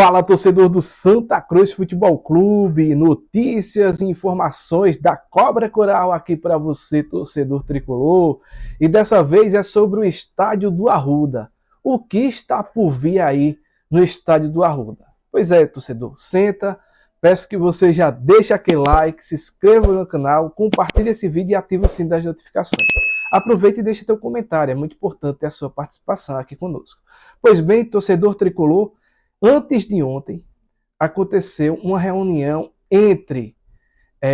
Fala, torcedor do Santa Cruz Futebol Clube, notícias e informações da Cobra Coral aqui para você, torcedor tricolor. E dessa vez é sobre o estádio do Arruda. O que está por vir aí no estádio do Arruda? Pois é, torcedor, senta, peço que você já deixe aquele like, se inscreva no canal, compartilhe esse vídeo e ative o sino das notificações. Aproveite e deixe seu comentário, é muito importante a sua participação aqui conosco. Pois bem, torcedor tricolor, antes de ontem, aconteceu uma reunião entre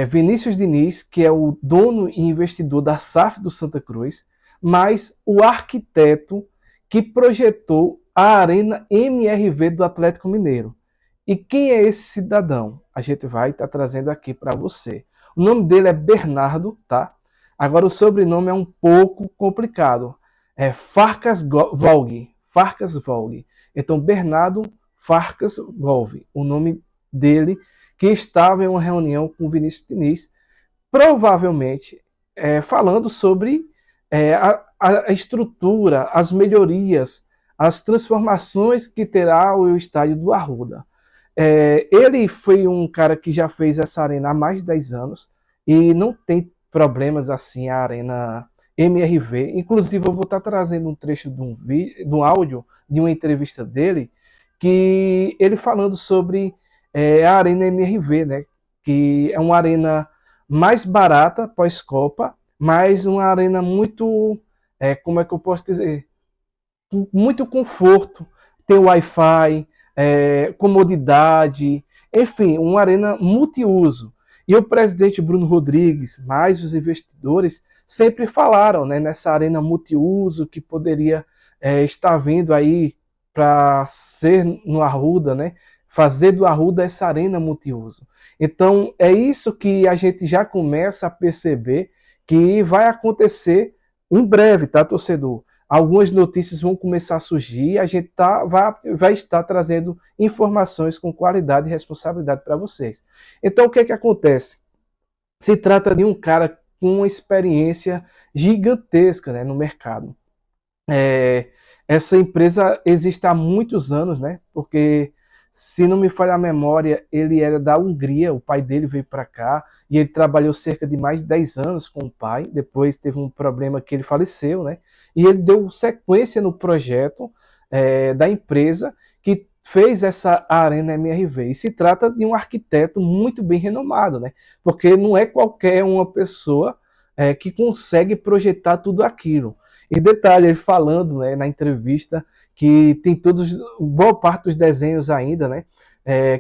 Vinícius Diniz, que é o dono e investidor da SAF do Santa Cruz, mais o arquiteto que projetou a Arena MRV do Atlético Mineiro. E quem é esse cidadão? A gente vai estar trazendo aqui para você. O nome dele é Bernardo, tá? Agora o sobrenome é um pouco complicado. É Farkas Volg. Então, Bernardo Farkas Volg, o nome dele, que estava em uma reunião com o Vinícius Diniz, provavelmente falando sobre a estrutura, as melhorias, as transformações que terá o estádio do Arruda. Ele foi um cara que já fez essa arena há mais de 10 anos e não tem problemas assim a Arena MRV. Inclusive, eu vou estar trazendo um trecho de um áudio de uma entrevista dele, que ele falando sobre a Arena MRV, né? Que é uma arena mais barata pós-Copa, mas uma arena muito, como é que eu posso dizer? Muito conforto, tem Wi-Fi, comodidade, enfim, uma arena multiuso. E o presidente Bruno Rodrigues, mais os investidores, sempre falaram, né, nessa arena multiuso que poderia estar vindo aí para ser no Arruda, né, fazer do Arruda essa arena multiuso. Então, é isso que a gente já começa a perceber que vai acontecer em breve, tá, torcedor? Algumas notícias vão começar a surgir, a gente vai estar trazendo informações com qualidade e responsabilidade para vocês. Então, o que acontece? Se trata de um cara com uma experiência gigantesca, né, no mercado. Essa empresa existe há muitos anos, né, porque, se não me falha a memória, ele era da Hungria, o pai dele veio para cá, e ele trabalhou cerca de mais de 10 anos com o pai, depois teve um problema que ele faleceu, né, e ele deu sequência no projeto da empresa que fez essa Arena MRV. E se trata de um arquiteto muito bem renomado, né? Porque não é qualquer uma pessoa que consegue projetar tudo aquilo. E detalhe, ele falando, né, na entrevista, que tem boa parte dos desenhos ainda, né?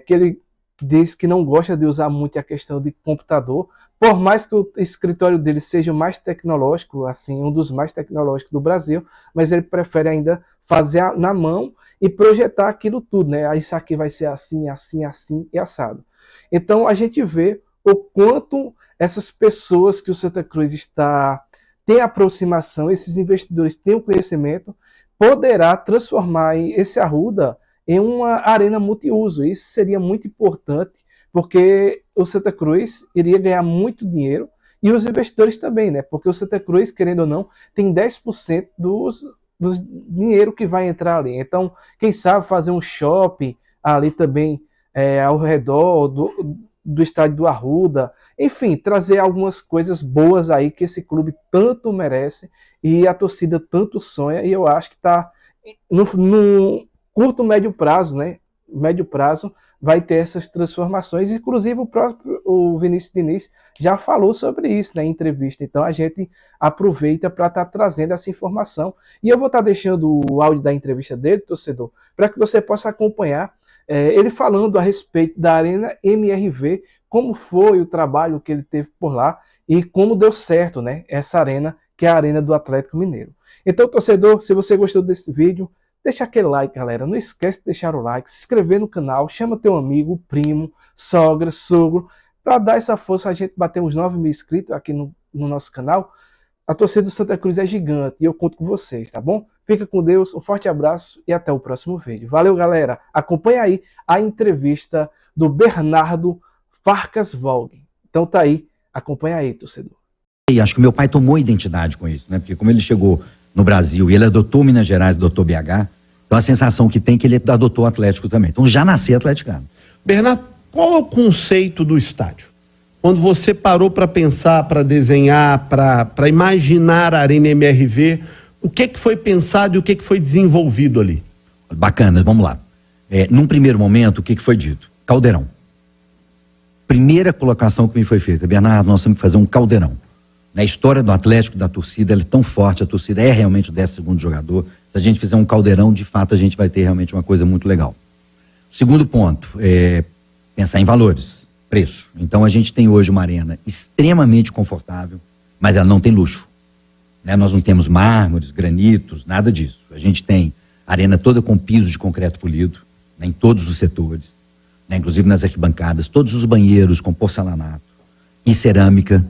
Que ele diz que não gosta de usar muito a questão de computador, por mais que o escritório dele seja o mais tecnológico, assim, um dos mais tecnológicos do Brasil, mas ele prefere ainda fazer na mão e projetar aquilo tudo, né? Isso aqui vai ser assim, assim, assim e assado. Então a gente vê o quanto essas pessoas que o Santa Cruz tem aproximação, esses investidores têm o conhecimento, poderá transformar esse Arruda em uma arena multiuso. Isso seria muito importante, porque o Santa Cruz iria ganhar muito dinheiro e os investidores também, né? Porque o Santa Cruz, querendo ou não, tem 10% do dinheiro que vai entrar ali. Então, quem sabe fazer um shopping ali também ao redor do estádio do Arruda, enfim, trazer algumas coisas boas aí que esse clube tanto merece e a torcida tanto sonha, e eu acho que está no curto, médio prazo, né? Médio prazo vai ter essas transformações, inclusive o Vinícius Diniz já falou sobre isso na entrevista, então a gente aproveita para estar trazendo essa informação, e eu vou estar deixando o áudio da entrevista dele, torcedor, para que você possa acompanhar ele falando a respeito da Arena MRV, como foi o trabalho que ele teve por lá e como deu certo, né, essa arena, que é a Arena do Atlético Mineiro. Então, torcedor, se você gostou desse vídeo, deixa aquele like, galera. Não esquece de deixar o like, se inscrever no canal, chama teu amigo, primo, sogra, sogro, para dar essa força a gente bater uns 9 mil inscritos aqui no nosso canal. A torcida do Santa Cruz é gigante e eu conto com vocês, tá bom? Fica com Deus, um forte abraço e até o próximo vídeo. Valeu, galera. Acompanha aí a entrevista do Bernardo Farkas Volg. Então tá aí, acompanha aí, torcedor. E acho que meu pai tomou identidade com isso, né? Porque como ele chegou no Brasil e ele adotou Minas Gerais, adotou BH, Então a sensação que tem é que ele adotou o Atlético também. Então já nasceu atleticano. Bernardo, qual é o conceito do estádio? Quando você parou para pensar, para desenhar, para imaginar a Arena MRV, o que foi pensado e o que foi desenvolvido ali? Bacana, vamos lá. Num primeiro momento, o que foi dito? Caldeirão. Primeira colocação que me foi feita, Bernardo, nós temos que fazer um caldeirão. Na história do Atlético, da torcida, ela é tão forte, a torcida é realmente o 12º jogador. Se a gente fizer um caldeirão, de fato, a gente vai ter realmente uma coisa muito legal. O segundo ponto é pensar em valores, preço. Então a gente tem hoje uma arena extremamente confortável, mas ela não tem luxo. Né? Nós não temos mármores, granitos, nada disso. A gente tem a arena toda com piso de concreto polido, né, em todos os setores, né, inclusive nas arquibancadas, todos os banheiros com porcelanato e cerâmica,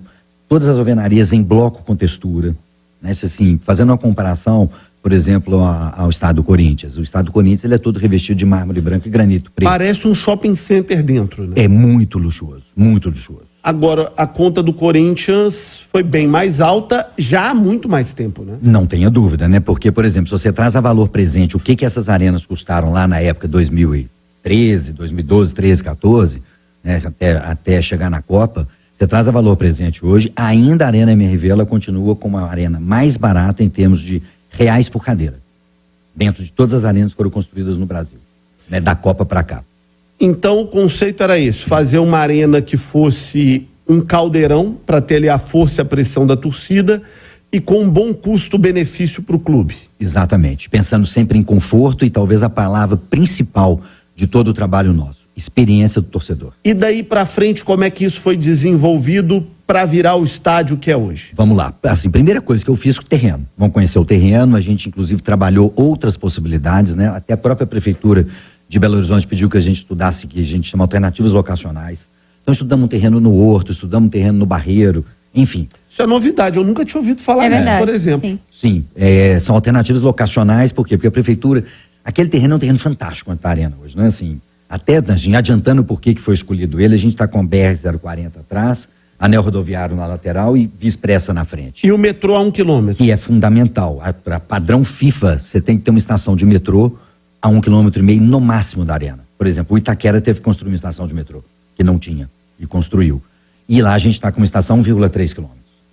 todas as alvenarias em bloco com textura. Né, assim, fazendo uma comparação, por exemplo, ao estádio do Corinthians. O estádio do Corinthians ele é todo revestido de mármore branco e granito preto. Parece um shopping center dentro, né? É muito luxuoso, muito luxuoso. Agora, a conta do Corinthians foi bem mais alta já há muito mais tempo, né? Não tenha dúvida, né? Porque, por exemplo, se você traz a valor presente, o que essas arenas custaram lá na época 2013, 2012, 13, 14, né? até chegar na Copa, você traz a valor presente hoje, ainda a Arena MRV ela continua como a arena mais barata em termos de reais por cadeira, dentro de todas as arenas que foram construídas no Brasil, né? Da Copa para cá. Então o conceito era esse, fazer uma arena que fosse um caldeirão para ter ali a força e a pressão da torcida e com um bom custo-benefício para o clube. Exatamente, pensando sempre em conforto e talvez a palavra principal de todo o trabalho nosso, experiência do torcedor. E daí para frente, como é que isso foi desenvolvido para virar o estádio que é hoje? Vamos lá, assim, primeira coisa que eu fiz com o terreno, vamos conhecer o terreno, a gente inclusive trabalhou outras possibilidades, né? Até a própria prefeitura de Belo Horizonte pediu que a gente estudasse, que a gente chama alternativas locacionais. Então estudamos um terreno no Horto, estudamos um terreno no Barreiro, enfim. Isso é novidade, eu nunca tinha ouvido falar disso, por exemplo. Sim, são alternativas locacionais, por quê? Porque a prefeitura, aquele terreno é um terreno fantástico quanto a arena hoje, não é assim? Até assim, adiantando por que foi escolhido ele, a gente está com a BR-040 atrás, anel rodoviário na lateral e via expressa na frente. E o metrô a 1 quilômetro. Que é fundamental. Para padrão FIFA, você tem que ter uma estação de metrô a 1,5 km no máximo da arena. Por exemplo, o Itaquera teve que construir uma estação de metrô, que não tinha, e construiu. E lá a gente está com uma estação 1,3 km.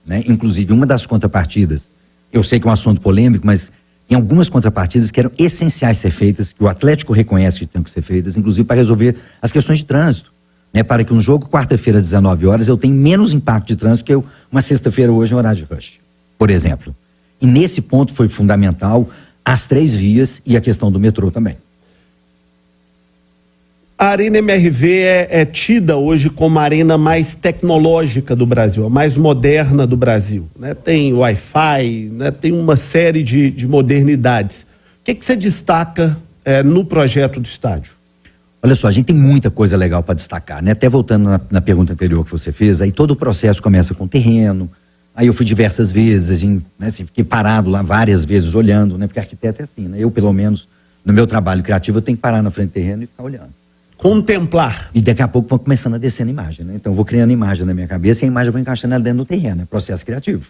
Né? Inclusive, uma das contrapartidas, eu sei que é um assunto polêmico, mas tem algumas contrapartidas que eram essenciais ser feitas, que o Atlético reconhece que tem que ser feitas, inclusive para resolver as questões de trânsito. Né? Para que um jogo, quarta-feira, às 19 horas, eu tenha menos impacto de trânsito que uma sexta-feira hoje, em horário de rush, por exemplo. E nesse ponto foi fundamental as 3 vias e a questão do metrô também. A Arena MRV é tida hoje como a arena mais tecnológica do Brasil, a mais moderna do Brasil. Né? Tem Wi-Fi, né? Tem uma série de modernidades. O que você destaca no projeto do estádio? Olha só, a gente tem muita coisa legal para destacar, né? Até voltando na pergunta anterior que você fez, aí todo o processo começa com o terreno. Aí eu fui diversas vezes, a gente, né, assim, fiquei parado lá várias vezes olhando, né? Porque arquiteto é assim, né? Eu, pelo menos, no meu trabalho criativo, eu tenho que parar na frente do terreno e ficar olhando. Contemplar. E daqui a pouco vão começando a descer a imagem, né? Então eu vou criando imagem na minha cabeça e a imagem eu vou encaixando ela dentro do terreno, é processo criativo.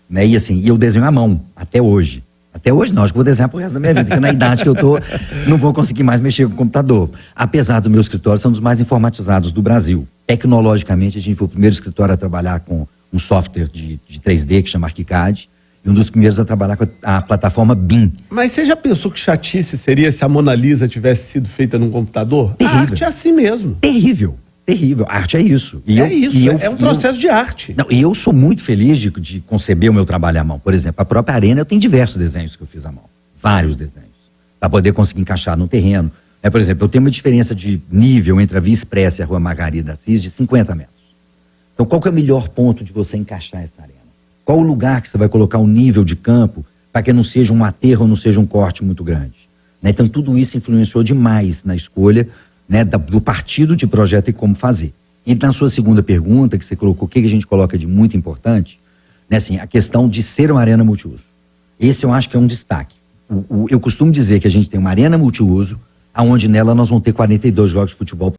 Né? E assim, eu desenho à mão, até hoje. Até hoje não, acho que vou desenhar pro resto da minha vida, porque na idade que eu tô, não vou conseguir mais mexer com o computador. Apesar do meu escritório ser um dos mais informatizados do Brasil. Tecnologicamente, a gente foi o primeiro escritório a trabalhar com um software de 3D que chama ArchiCAD, e um dos primeiros a trabalhar com a plataforma BIM. Mas você já pensou que chatice seria se a Mona Lisa tivesse sido feita num computador? Terrível. A arte é assim mesmo. Terrível, terrível. A arte é isso. É um processo de arte. Não, e eu sou muito feliz de conceber o meu trabalho à mão. Por exemplo, a própria arena, eu tenho diversos desenhos que eu fiz à mão. Vários desenhos. Para poder conseguir encaixar no terreno. Por exemplo, eu tenho uma diferença de nível entre a Via Expressa e a Rua Margarida Assis de 50 metros. Então, qual que é o melhor ponto de você encaixar essa arena? Qual o lugar que você vai colocar o nível de campo para que não seja um aterro ou não seja um corte muito grande? Né? Então, tudo isso influenciou demais na escolha, né, do partido de projeto e como fazer. E na sua segunda pergunta, que você colocou, o que a gente coloca de muito importante, né, assim, a questão de ser uma arena multiuso. Esse eu acho que é um destaque. Eu costumo dizer que a gente tem uma arena multiuso, onde nela nós vamos ter 42 jogos de futebol